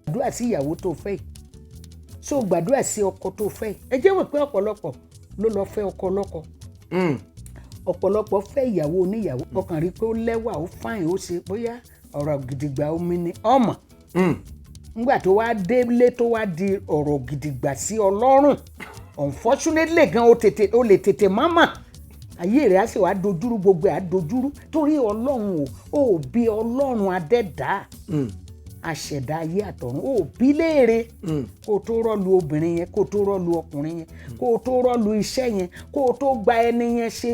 gbàdúrà sí ìyàwó tó fẹ́ so gbàdúrà sí ọkọ tó fẹ́ ẹ jẹ́ wò pé ọ̀pọ̀lọpọ̀ ló lọ fẹ́ ọkọ lọ́kọ ọ̀pọ̀lọpọ̀ fẹ́ ìyàwó oníyàwó ọkàn rí pé ó lẹ́wà ó fáìn ó ṣe bóyá ọ̀rọ̀ gidigba omi ni ọmọ nígbà tó wá délé tó wá di ọ̀rọ̀ gidigba sí Ọlọ́run unfortunately gan ó lè tètè máma ayé rẹ̀ á sì wá dojúrú gbogbo á dojúrú torí Ọlọ́run ò bí Ọlọ́run adẹ́dá aṣẹ̀dá ayé àtọ̀run ò bí léèrè kó tó rọ́ọ̀lù obìnrin yẹn kó tó rọ́ọ̀lù ọkùnrin yẹn kó tó rọ́ọ̀lù iṣẹ́ yẹn kó tó gba ẹni yẹn ṣe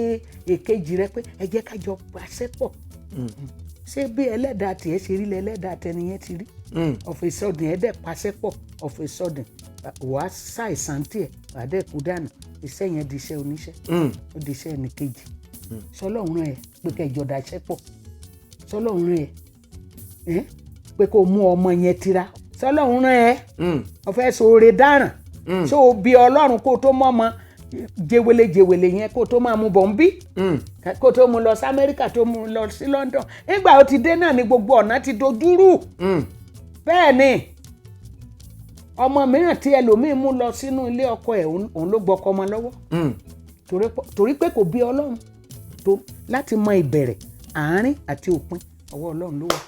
èkejì rẹ pé ẹ jẹ́ ká jọ pàṣẹ pọ̀ ṣé bí ẹlẹ́dàá tiẹ̀ ṣe rí lẹ́lẹ́dàá tẹni yẹn ti rí of a sudden ẹ̀ dẹ̀ pàṣẹ pọ̀ of a sudden wàá ṣàìsàn tiẹ̀ wàá dẹ̀ kú dànù iṣẹ́ yẹn di iṣẹ́ oníṣẹ́ ó di iṣẹ́ ẹnì kejì sọlọ́run ẹ̀ pé kẹjọ daṣẹ́ pọ̀ sọlọ́run ẹ̀ pé kó mú ọmọ yẹn tira sọlọ́run ẹ̀ ọ̀fẹ́ sóore dáràn so bí Ọlọ́run kó tó mọ́ ọmọ jewele yẹn kó tó máa mú bọ̀ ń bí kó tó mú lọ sí Amẹ́ríkà tó mú lọ sí London nígbà ó ti dé náà ni gbogbo ọ̀nà ti dojúrú bẹ́ẹ̀ ni ọmọ mìíràn tí ẹlòmíín mú lọ sínú ilé ọkọ ẹ̀ òun ló gbọ́kọ ọmọ lọ́wọ́ torí pé kò bí Ọlọ́run tó láti mọ ìbẹ̀rẹ̀ àárín àti òpin ọwọ́ Ọlọ́run ló wà.